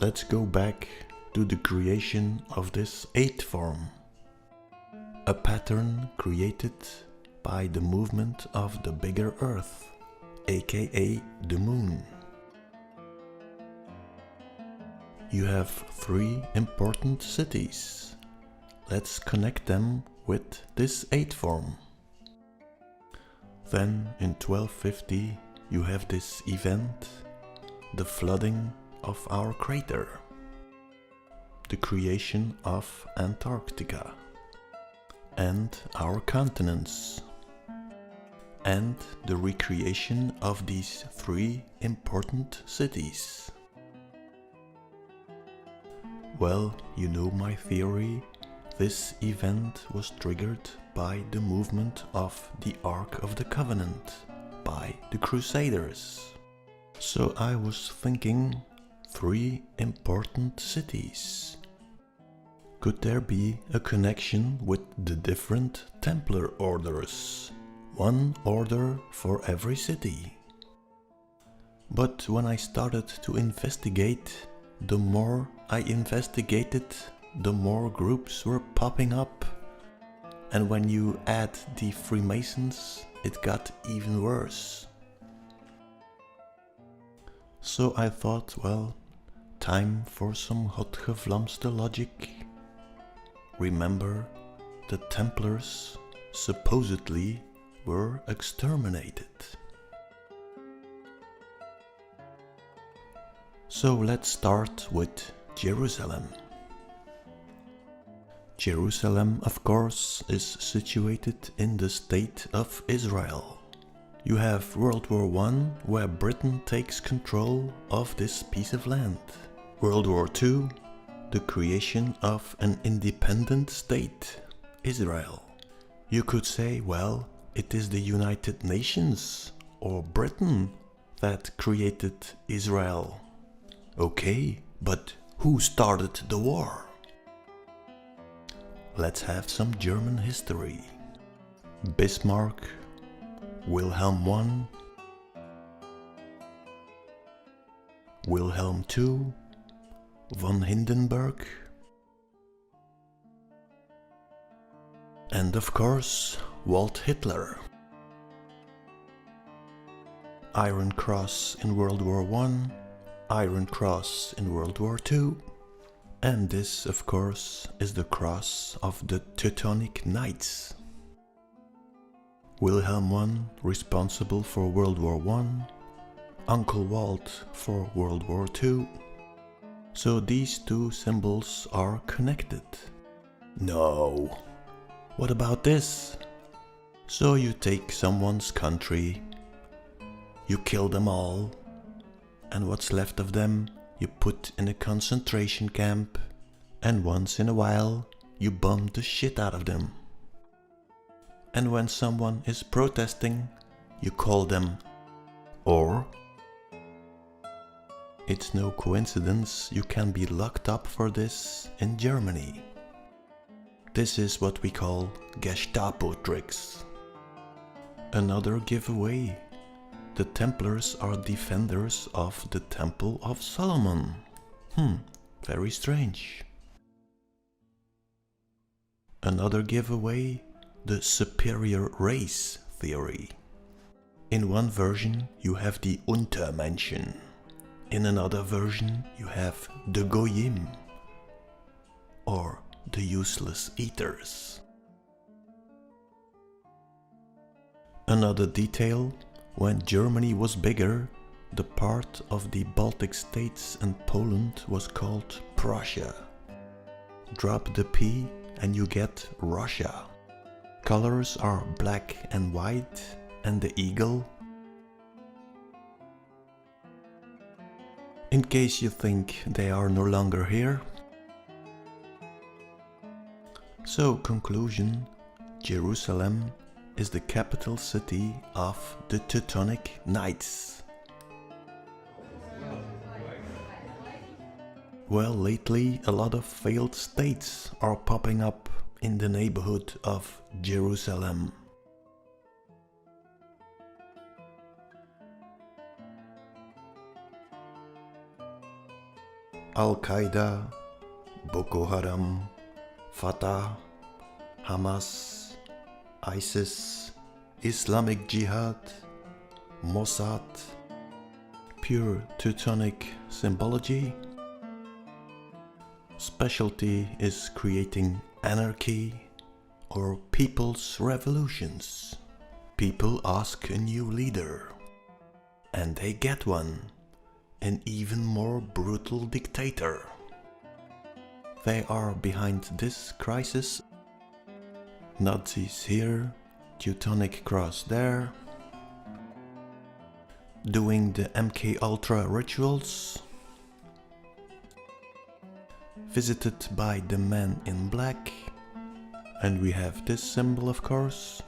let's go back to the creation of this 8 form. A pattern created by the movement of the bigger Earth, aka the Moon. You have 3 important cities. Let's connect them with this 8 form. Then in 1250 you have this event, the flooding of our crater, the creation of Antarctica, and our continents, and the recreation of these 3 important cities. Well, you know my theory. This event was triggered by the movement of the Ark of the Covenant by the Crusaders. So I was thinking 3 important cities. Could there be a connection with the different Templar orders? 1 order for every city. But when I started to investigate, the more I investigated, the more groups were popping up. And when you add the Freemasons, it got even worse. So I thought, well, time for some godgevlamste logic. Remember, the Templars supposedly were exterminated. So let's start with Jerusalem. Jerusalem, of course, is situated in the state of Israel. You have World War I, where Britain takes control of this piece of land. World War II, the creation of an independent state, Israel. You could say, well, it is the United Nations or Britain that created Israel. Okay, but who started the war? Let's have some German history. Bismarck, Wilhelm I, Wilhelm II, von Hindenburg, and of course Walt Hitler. Iron Cross in World War I, Iron Cross in World War II, and this of course is the cross of the Teutonic Knights. Wilhelm I responsible for World War I, Uncle Walt for World War II. So these 2 symbols are connected. No. What about this? So you take someone's country, you kill them all, and what's left of them you put in a concentration camp, and once in a while you bomb the shit out of them. And when someone is protesting, you call them. Or it's no coincidence you can be locked up for this in Germany. This is what we call Gestapo tricks. Another giveaway. The Templars are defenders of the Temple of Solomon. Very strange. Another giveaway, the superior race theory. In one version you have the Untermenschen. In another version you have the Goyim, or the useless eaters. Another detail, when Germany was bigger, the part of the Baltic states and Poland was called Prussia. Drop the P and you get Russia. Colors are black and white, and the eagle. In case you think they are no longer here. So, conclusion, Jerusalem is the capital city of the Teutonic Knights. Well, lately a lot of failed states are popping up in the neighborhood of Jerusalem. Al-Qaeda, Boko Haram, Fatah, Hamas, ISIS, Islamic Jihad, Mossad, pure Teutonic symbology. Specialty is creating anarchy or people's revolutions. People ask a new leader, and they get one, an even more brutal dictator. They are behind this crisis. Nazis here, Teutonic Cross there, doing the MK Ultra rituals, visited by the men in black, and we have this symbol, of course.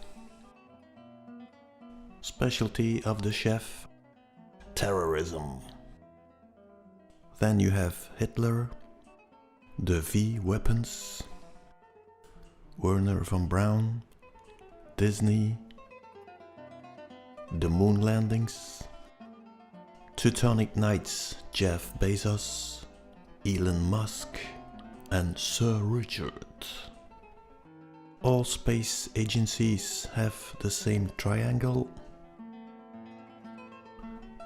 Specialty of the chef, terrorism. Then you have Hitler, the V weapons, Werner von Braun, Disney, the moon landings, Teutonic Knights, Jeff Bezos, Elon Musk, and Sir Richard. All space agencies have the same triangle,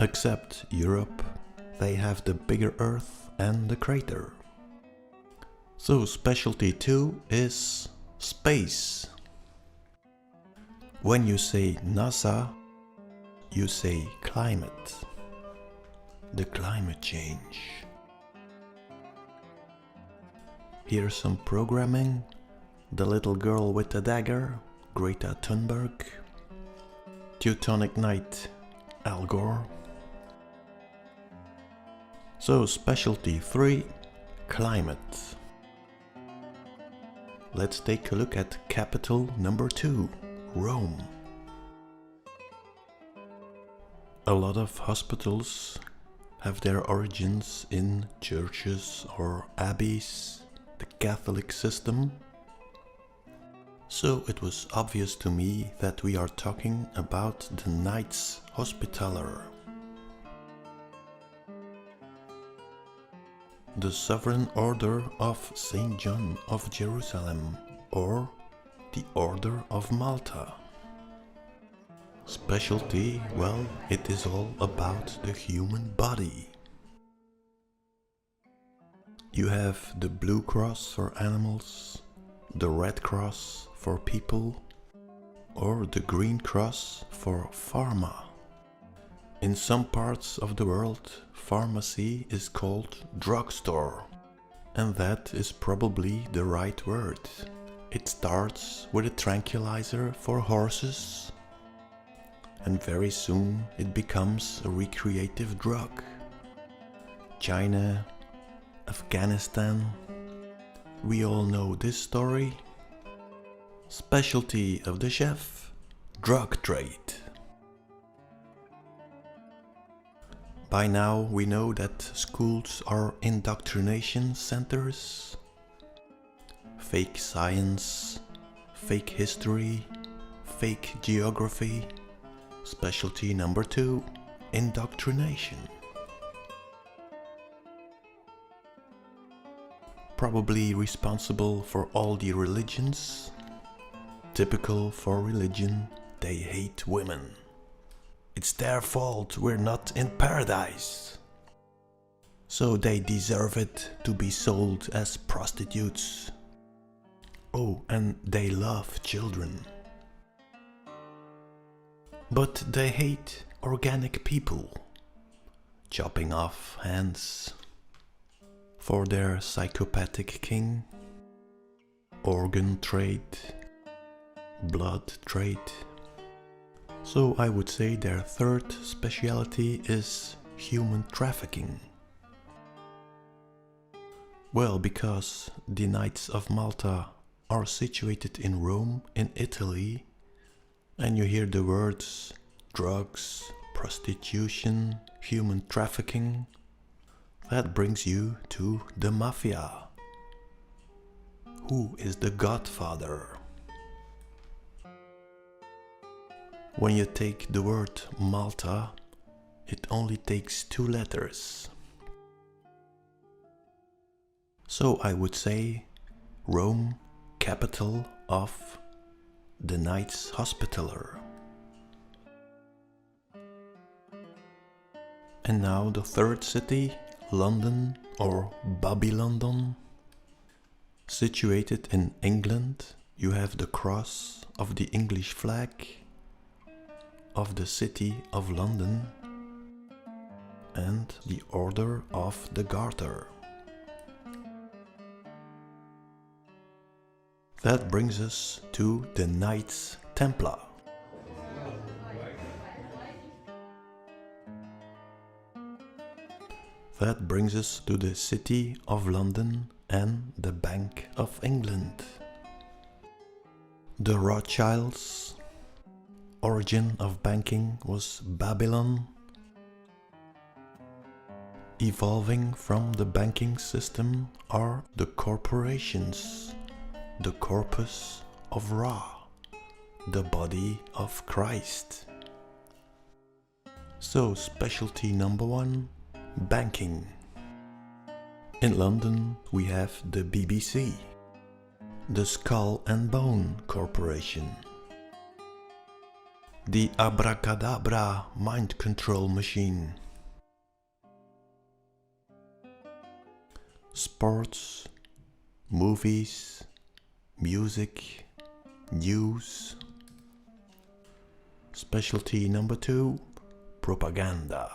except Europe. They have the bigger Earth and the crater. So specialty 2 is space. When you say NASA, you say climate. The climate change. Here's some programming. The little girl with the dagger, Greta Thunberg. Teutonic Knight, Al Gore. So specialty 3, climate. Let's take a look at capital number 2, Rome. A lot of hospitals have their origins in churches or abbeys, the Catholic system. So it was obvious to me that we are talking about the Knights Hospitaller. The Sovereign Order of St. John of Jerusalem, or the Order of Malta. Specialty, well, it is all about the human body. You have the Blue Cross for animals, the Red Cross for people, or the Green Cross for pharma. In some parts of the world, pharmacy is called drugstore, and that is probably the right word. It starts with a tranquilizer for horses, and very soon it becomes a recreative drug. China, Afghanistan, we all know this story. Specialty of the chef, drug trade. By now we know that schools are indoctrination centers. Fake science, fake history, fake geography. Specialty number 2, indoctrination. Probably responsible for all the religions. Typical for religion, they hate women. It's their fault we're not in paradise. So they deserve it to be sold as prostitutes. Oh, and they love children. But they hate organic people, chopping off hands for their psychopathic king, organ trade, blood trade. So I would say their third specialty is human trafficking. Well, because the Knights of Malta are situated in Rome, in Italy, and you hear the words drugs, prostitution, human trafficking, that brings you to the mafia. Who is the godfather? When you take the word Malta, it only takes 2 letters. So I would say Rome, capital of the Knights Hospitaller. And now the third city, London or Babylon. Situated in England, you have the cross of the English flag of the city of London and the Order of the Garter. That brings us to the Knights Templar. That brings us to the City of London and the Bank of England. The Rothschilds. Origin of banking was Babylon. Evolving from the banking system are the corporations, the corpus of Ra, the body of Christ. So specialty number 1, banking. In London we have the BBC, the Skull and Bone Corporation, the Abracadabra mind control machine, sports, movies, music, news. Specialty number 2, propaganda.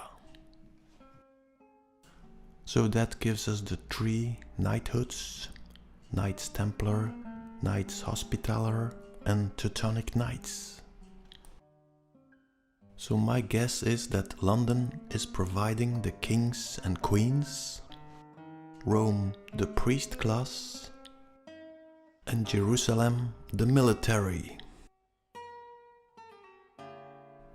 So that gives us the 3 knighthoods: Knights Templar, Knights Hospitaller and Teutonic Knights. So my guess is that London is providing the kings and queens, Rome the priest class, and Jerusalem the military.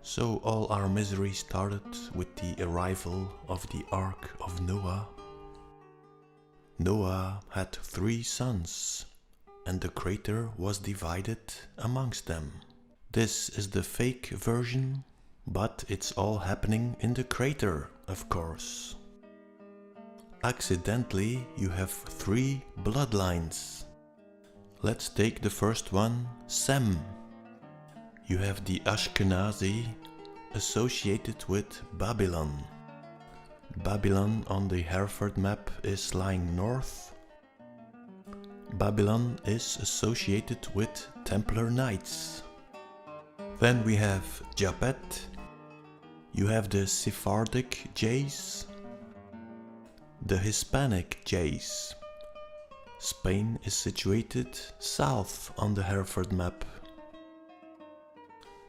So all our misery started with the arrival of the Ark of Noah. Noah had 3 sons, and the crater was divided amongst them. This is the fake version, but it's all happening in the crater, of course. Accidentally, you have 3 bloodlines. Let's take the first one, Sem. You have the Ashkenazi associated with Babylon. Babylon on the Hereford map is lying north. Babylon is associated with Templar Knights. Then we have Japhet. You have the Sephardic Jays, the Hispanic Jays. Spain is situated south on the Hereford map.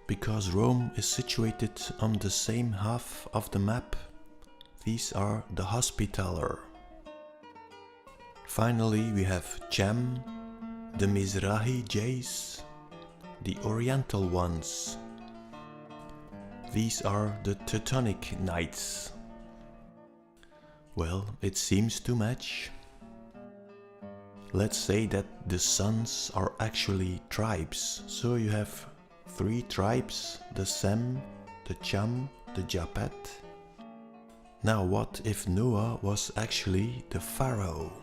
Because Rome is situated on the same half of the map, these are the Hospitaller. Finally we have Cham, the Mizrahi Jays, the Oriental ones. These are the Teutonic Knights. Well, it seems to match. Let's say that the sons are actually tribes. So you have 3 tribes, the Sem, the Cham, the Japhet. Now what if Noah was actually the Pharaoh,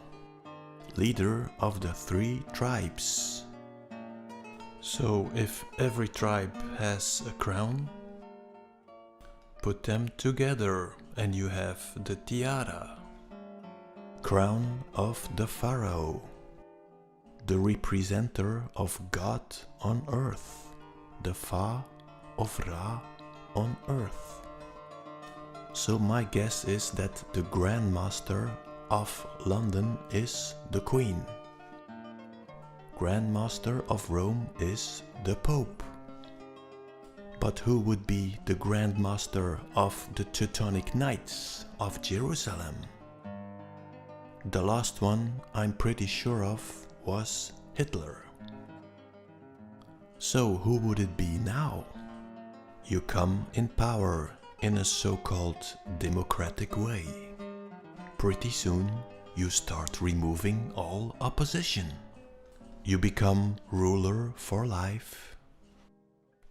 leader of the 3 tribes? So if every tribe has a crown, put them together and you have the tiara, crown of the Pharaoh, the representer of God on earth, the Fa of Ra on earth. So my guess is that the Grand Master of London is the Queen. Grand Master of Rome is the Pope. But who would be the Grand Master of the Teutonic Knights of Jerusalem? The last one I'm pretty sure of was Hitler. So who would it be now? You come in power in a so-called democratic way. Pretty soon you start removing all opposition. You become ruler for life.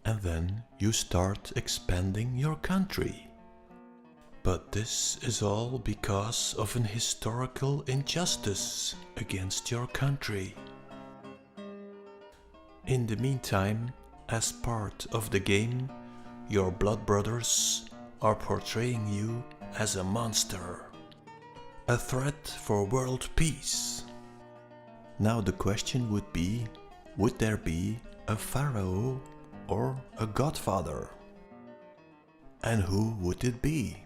And then you start expanding your country. But this is all because of an historical injustice against your country. In the meantime, as part of the game, your blood brothers are portraying you as a monster, a threat for world peace. Now the question would be, would there be a pharaoh or a godfather? And who would it be?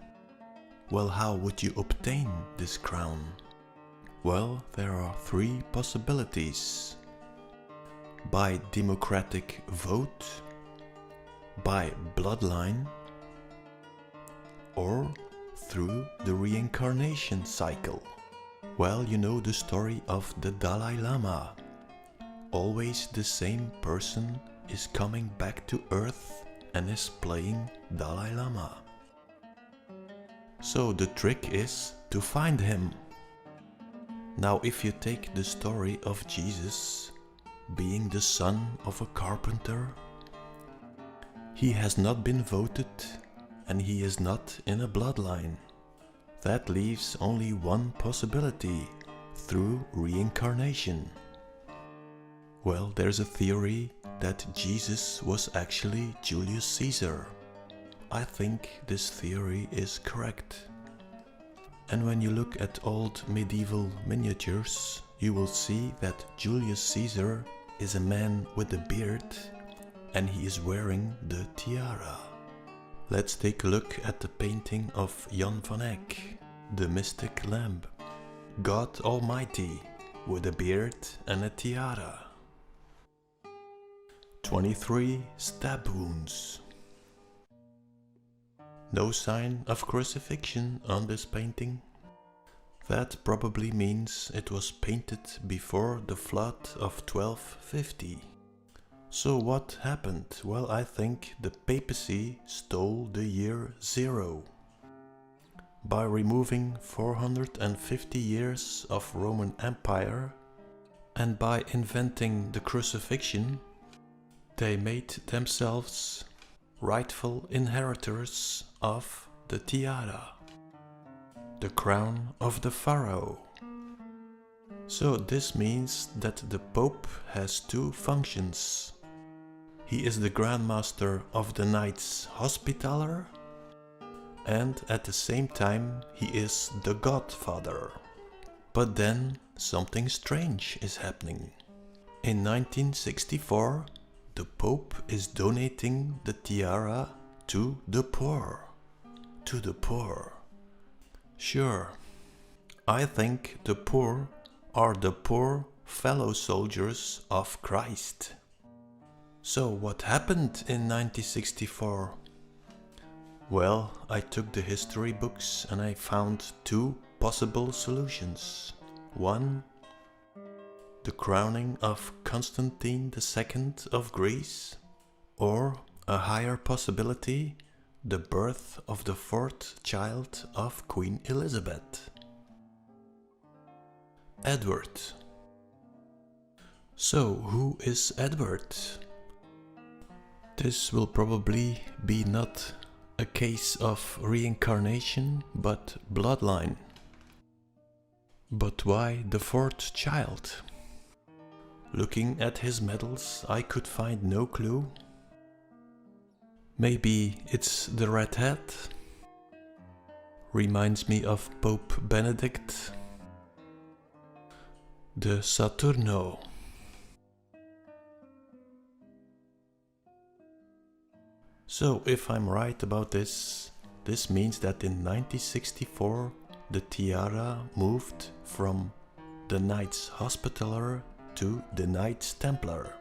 Well, how would you obtain this crown? Well, there are three possibilities. By democratic vote, by bloodline, or through the reincarnation cycle. Well, you know the story of the Dalai Lama. Always the same person is coming back to Earth and is playing Dalai Lama. So the trick is to find him. Now if you take the story of Jesus being the son of a carpenter, he has not been voted and he is not in a bloodline. That leaves only one possibility, through reincarnation. Well, there's a theory that Jesus was actually Julius Caesar. I think this theory is correct. And when you look at old medieval miniatures, you will see that Julius Caesar is a man with a beard and he is wearing the tiara. Let's take a look at the painting of Jan van Eyck, the mystic lamb. God Almighty with a beard and a tiara. 23 stab wounds. No sign of crucifixion on this painting. That probably means it was painted before the flood of 1250. So what happened? Well, I think the papacy stole the year 0. By removing 450 years of Roman Empire and by inventing the crucifixion, they made themselves rightful inheritors of the tiara, the crown of the pharaoh. So this means that the Pope has two functions. He is the Grand Master of the Knights Hospitaller, and at the same time he is the Godfather. But then something strange is happening. In 1964, the Pope is donating the tiara to the poor. To the poor. Sure, I think the poor are the poor fellow soldiers of Christ. So what happened in 1964? Well, I took the history books and I found two possible solutions. One, the crowning of Constantine II of Greece, or a higher possibility, the birth of the fourth child of Queen Elizabeth, Edward. So who is Edward? This will probably be not a case of reincarnation, but bloodline. But why the fourth child? Looking at his medals, I could find no clue. Maybe it's the red hat? Reminds me of Pope Benedict. The Saturno. So if I'm right about this, this means that in 1964 the tiara moved from the Knights Hospitaller to the Knights Templar.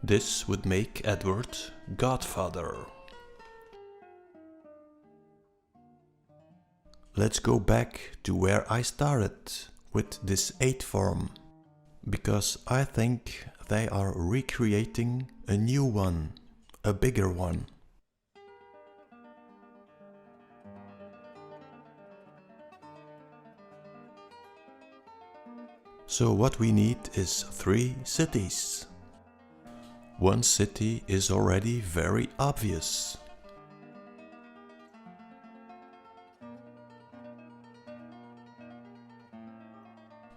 This would make Edward Godfather. Let's go back to where I started with this 8 form, because I think they are recreating a new one, a bigger one. So what we need is 3 cities. One city is already very obvious.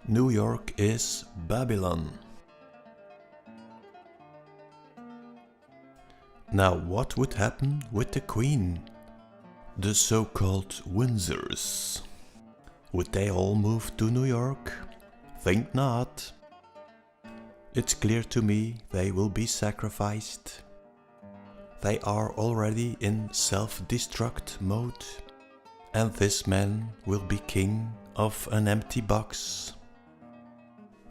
New York is Babylon. Now what would happen with the Queen? The so-called Windsors. Would they all move to New York? Think not. It's clear to me they will be sacrificed. They are already in self-destruct mode, and this man will be king of an empty box.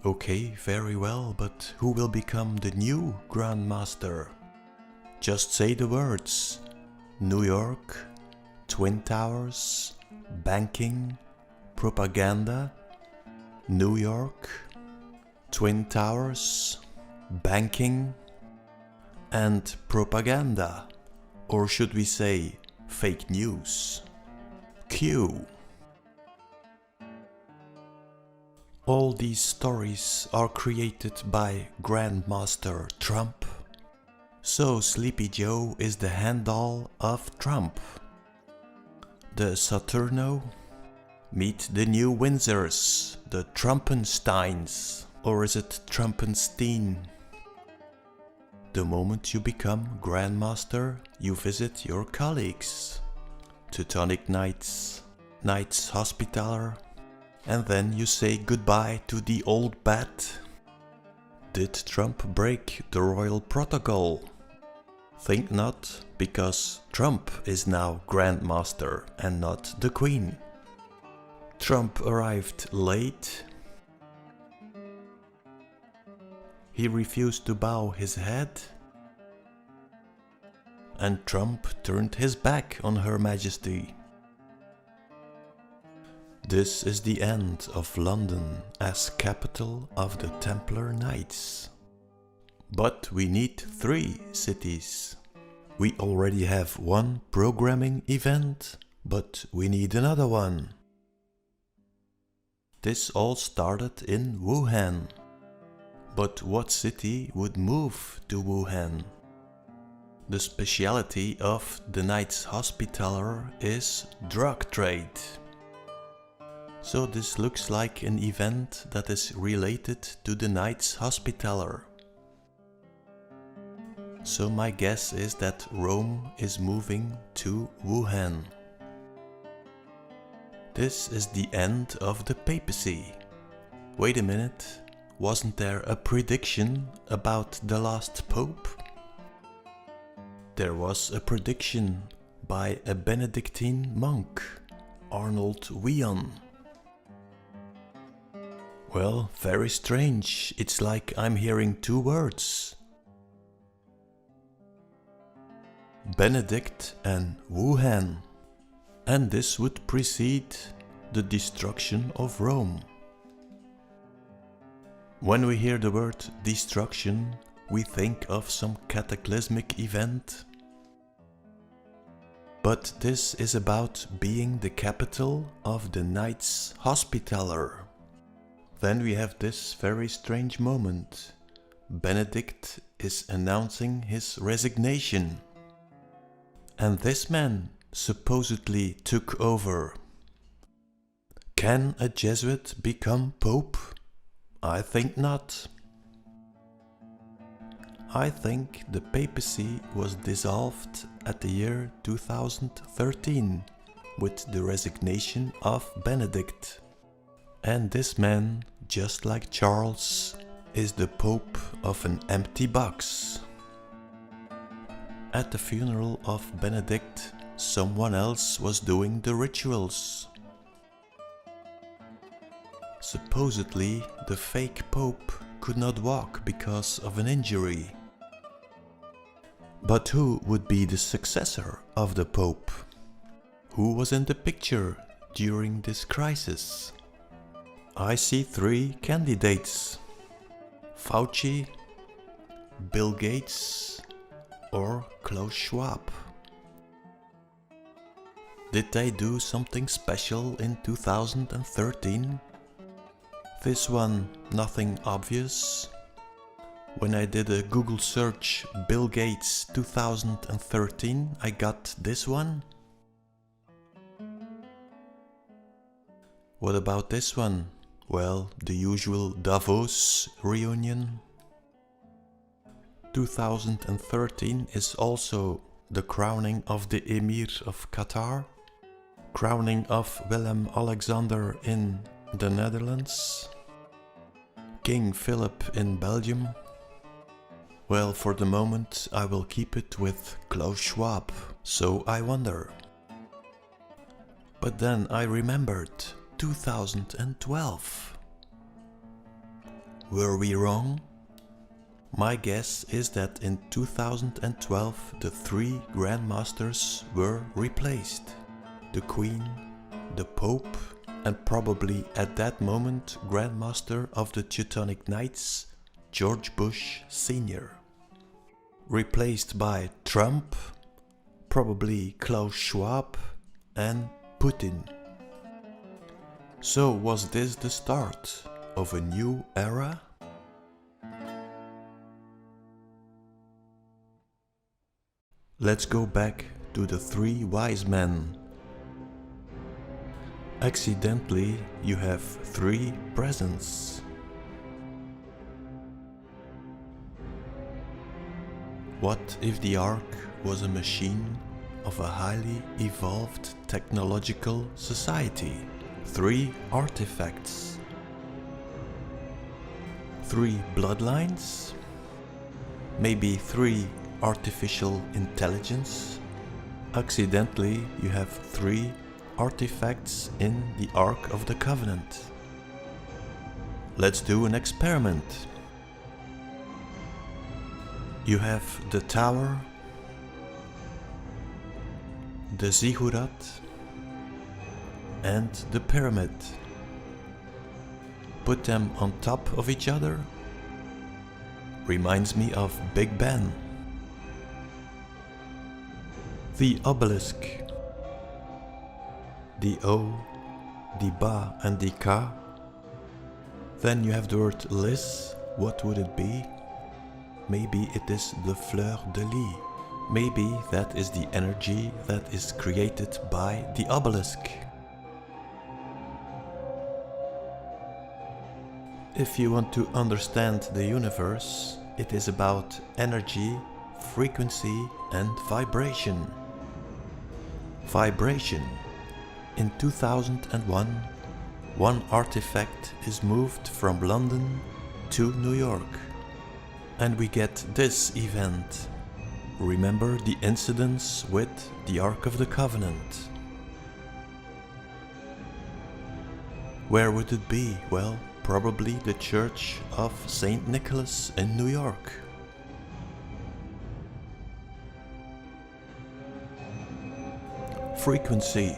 Okay, very well, but who will become the new Grand Master? Just say the words: New York, Twin Towers, banking, propaganda. New York, Twin Towers, banking, and propaganda. Or should we say fake news? Q. All these stories are created by Grandmaster Trump. So Sleepy Joe is the handle of Trump. The Saturno? Meet the new Windsors, the Trumpensteins. Or is it Trumpenstein? The moment you become Grandmaster, you visit your colleagues. Teutonic Knights, Knights Hospitaller, and then you say goodbye to the old bat. Did Trump break the royal protocol? Think not, because Trump is now Grandmaster and not the Queen. Trump arrived late. He refused to bow his head. And Trump turned his back on Her Majesty. This is the end of London as capital of the Templar Knights. But we need 3 cities. We already have one programming event, but we need another one. This all started in Wuhan. But what city would move to Wuhan? The speciality of the Knights Hospitaller is drug trade. So this looks like an event that is related to the Knights Hospitaller. So my guess is that Rome is moving to Wuhan. This is the end of the papacy. Wait a minute, wasn't there a prediction about the last pope? There was a prediction by a Benedictine monk, Arnold Wion. Well, very strange, it's like I'm hearing 2 words. Benedict and Wuhan. And this would precede the destruction of Rome. When we hear the word destruction, we think of some cataclysmic event. But this is about being the capital of the Knights Hospitaller. Then we have this very strange moment. Benedict is announcing his resignation. And this man supposedly took over. Can a Jesuit become Pope? I think not. I think the papacy was dissolved at the year 2013 with the resignation of Benedict. And this man, just like Charles, is the Pope of an empty box. At the funeral of Benedict, someone else was doing the rituals. Supposedly, the fake Pope could not walk because of an injury. But who would be the successor of the Pope? Who was in the picture during this crisis? I see 3 candidates: Fauci, Bill Gates, or Klaus Schwab. Did they do something special in 2013? This one, nothing obvious. When I did a Google search Bill Gates 2013, I got this one. What about this one? Well, the usual Davos reunion. 2013 is also the crowning of the Emir of Qatar, crowning of Willem-Alexander in the Netherlands, King Philip in Belgium. Well, for the moment I will keep it with Klaus Schwab, so I wonder. But then I remembered 2012. Were we wrong? My guess is that in 2012 the three grandmasters were replaced. The Queen, the Pope, and probably at that moment Grandmaster of the Teutonic Knights, George Bush Sr. Replaced by Trump, probably Klaus Schwab and Putin. So was this the start of a new era? Let's go back to the three wise men. Accidentally, you have three presents. What if the Ark was a machine of a highly evolved technological society? Three artifacts. Three bloodlines? Maybe three artificial intelligence? Accidentally, you have three artifacts in the Ark of the Covenant. Let's do an experiment. You have the tower, the ziggurat, and the pyramid. Put them on top of each other. Reminds me of Big Ben. The obelisk. The O, the Ba and the Ka. Then you have the word lis. What would it be? Maybe it is the fleur de lis. Maybe that is the energy that is created by the obelisk. If you want to understand the universe, it is about energy, frequency and vibration. Vibration. In 2001, one artifact is moved from London to New York. And we get this event. Remember the incidents with the Ark of the Covenant. Where would it be? Well, probably the Church of St. Nicholas in New York. Frequency.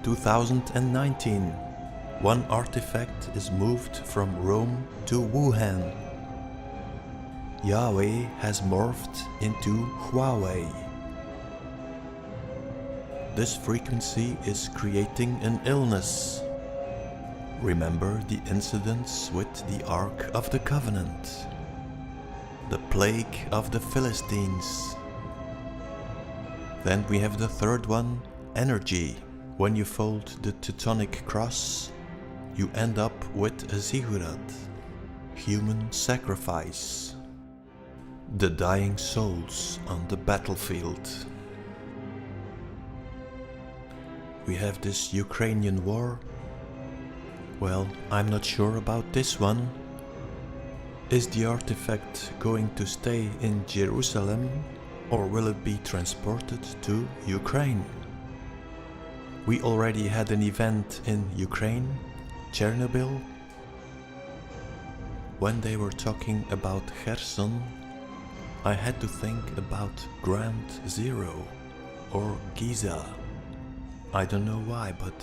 2019. One artifact is moved from Rome to Wuhan. Yahweh has morphed into Huawei. This frequency is creating an illness. Remember the incidents with the Ark of the Covenant. The plague of the Philistines. Then we have the third one, energy. When you fold the Teutonic cross, you end up with a ziggurat. Human sacrifice. The dying souls on the battlefield. We have this Ukrainian war. Well, I'm not sure about this one. Is the artifact going to stay in Jerusalem or will it be transported to Ukraine? We already had an event in Ukraine, Chernobyl. When they were talking about Kherson, I had to think about Ground Zero or Giza. I don't know why, but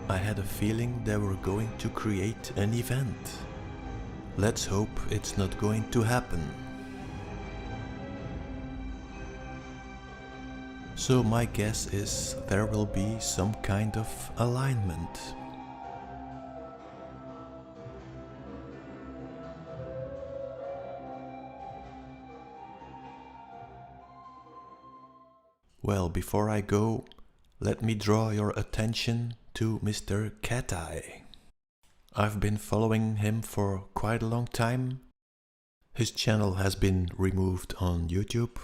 I had a feeling they were going to create an event. Let's hope it's not going to happen. So my guess is there will be some kind of alignment. Well, before I go, let me draw your attention to Mr. Cat Eye. I've been following him for quite a long time. His channel has been removed on YouTube.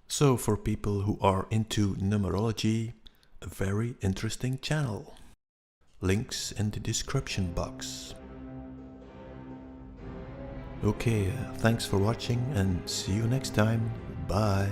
So for people who are into numerology, a very interesting channel. Links in the description box. Okay, thanks for watching and see you next time. Bye.